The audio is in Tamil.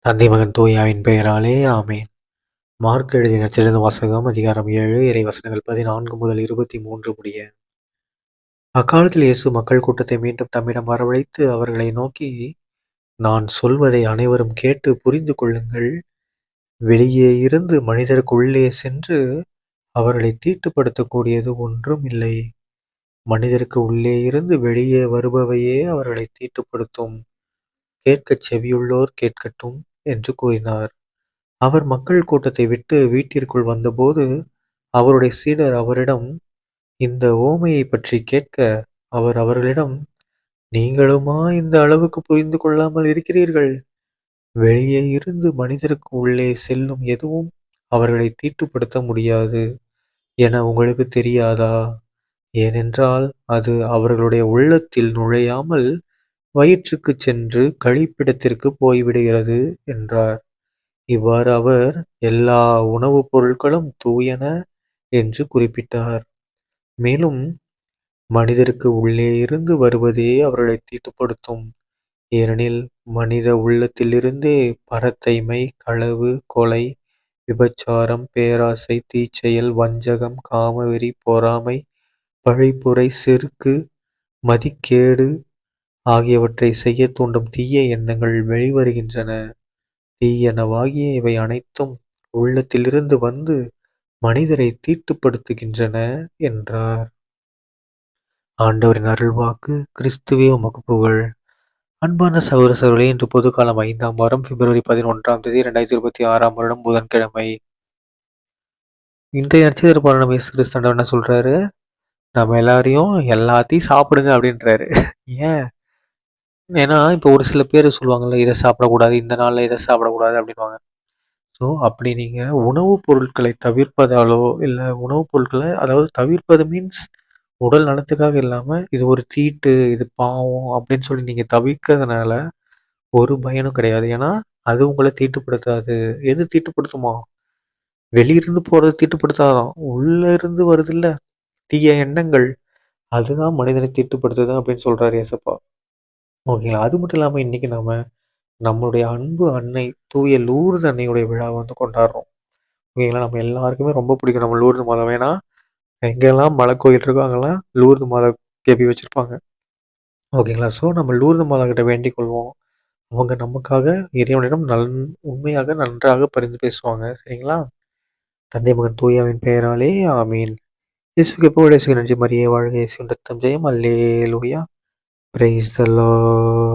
தந்தை மகன் தூயாவின் பெயராலே ஆமென். மார்க் எழுதிய நற்செய்தி வாசகம் அதிகாரம் 7 இறைவசனங்கள் 14 முதல் 23 முடிய. அக்காலத்தில் இயேசு மக்கள் கூட்டத்தை மீண்டும் தம்மிடம் வரவழைத்து அவர்களை நோக்கி, நான் சொல்வதை அனைவரும் கேட்டு புரிந்து கொள்ளுங்கள். வெளியே இருந்து மனிதருக்கு உள்ளே சென்று அவர்களை தீட்டுப்படுத்தக்கூடியது ஒன்றும் இல்லை. மனிதருக்கு உள்ளே இருந்து வெளியே வருபவையே அவர்களை தீட்டுப்படுத்தும். கேட்கச் செவியுள்ளோர் கேட்கட்டும் என்று கூறினார். அவர் மக்கள் கூட்டத்தை விட்டு வீட்டிற்குள் வந்தபோது அவருடைய சீடர் அவரிடம் இந்த உவமையைப் பற்றி கேட்க, அவர் அவர்களிடம், நீங்களுமா இந்த அளவுக்கு புரிந்து கொள்ளாமல் இருக்கிறீர்கள்? வெளியே இருந்து மனிதருக்கு உள்ளே செல்லும் எதுவும் அவர்களை தீட்டுப்படுத்த முடியாது என உங்களுக்கு தெரியாதா? ஏனென்றால் அது அவர்களுடைய உள்ளத்தில் நுழையாமல் வயிற்றுக்குச் சென்று கழிப்பிடத்திற்கு போய்விடுகிறது என்றார். இவ்வாறு அவர் எல்லா உணவுப் பொருட்களும் தூயன என்று குறிப்பிட்டார். மேலும் மனிதருக்கு உள்ளே இருந்து வருவதே அவர்களை தீட்டுப்படுத்தும். ஏனெனில் மனித உள்ளத்திலிருந்தே பரத்தைமை, களவு, கொலை, விபச்சாரம், பேராசை, தீச்செயல், வஞ்சகம், காமவெறி, பொறாமை, பழிப்புரை, செருக்கு, மதிகேடு ஆகியவற்றை செய்யத் தூண்டும் தீய எண்ணங்கள் வெளிவருகின்றன. தீயனவாகிய இவை அனைத்தும் உள்ளத்திலிருந்து வந்து மனிதரை தீட்டுப்படுத்துகின்றன என்றார். ஆண்டவரின் அருள்வாக்கு. கிறிஸ்துவே உமக்கு புகழ். அன்பார்ந்த சகோதர சகோதரிகளே, இன்று பொதுக்காலம் 5ஆம் வாரம் பிப்ரவரி 11ஆம் தேதி 2026ஆம் வருடம் புதன்கிழமை. இன்றைய நற்செய்தியில் நம்ம இயேசு கிறிஸ்து ஆண்டவர் என்ன சொல்றாரு? நம்ம எல்லாரையும் எல்லாத்தையும் சாப்பிடுங்க அப்படின்றாரு. ஏன்? ஏன்னா இப்போ ஒரு சில பேர் சொல்லுவாங்கல்ல, இதை சாப்பிடக்கூடாது, இந்த நாள்ல இதை சாப்பிடக்கூடாது அப்படின்வாங்க. ஸோ அப்படி நீங்க உணவுப் பொருட்களை தவிர்ப்பதாலோ, இல்ல உணவுப் பொருட்களை அதாவது தவிர்ப்பது மீன்ஸ் உடல் நலத்துக்காக இல்லாம, இது ஒரு தீட்டு, இது பாவம் அப்படின்னு சொல்லி நீங்க தவிர்க்கிறதுனால ஒரு பயனும் கிடையாது. ஏன்னா, அது உங்கள தீட்டுப்படுத்தாது. எது தீட்டுப்படுத்துமா? வெளியிருந்து போறது தீட்டுப்படுத்தாதாம். உள்ள இருந்து வருதுல்ல, தீய எண்ணங்கள். அதுதான் மனிதனை தீட்டுப்படுத்துது அப்படின்னு சொல்றாரு ஏசப்பா. ஓகேங்களா? அது மட்டும் இல்லாம இன்னைக்கு நாம நம்மளுடைய அன்பு அன்னை தூய லூர்து அன்னையுடைய விழாவ வந்து கொண்டாடுறோம். ஓகேங்களா? நம்ம எல்லாருக்குமே ரொம்ப பிடிக்கும் நம்ம லூர்து மாதாவ. ஏன்னா, எங்கெல்லாம் மலைக்கோயில் இருக்கோ அங்கெல்லாம் லூர்து மாதா கேபி வச்சிருப்பாங்க. ஓகேங்களா? ஸோ நம்ம லூர்து மாதா கிட்ட வேண்டிக் கொள்வோம். அவங்க நமக்காக இறைவனிடம் உண்மையாக நன்றாக பரிந்து பேசுவாங்க. சரிங்களா? தந்தை மகன் தூயாவின் பெயராலே ஆமீன். இயேசுவுக்கு புகழ். இயேசுவுக்கு நன்றி. மரியே வாழ்க. இயேசுவின் ரத்தம் ஜெயம். அல்லேலூயா. Praise the Lord.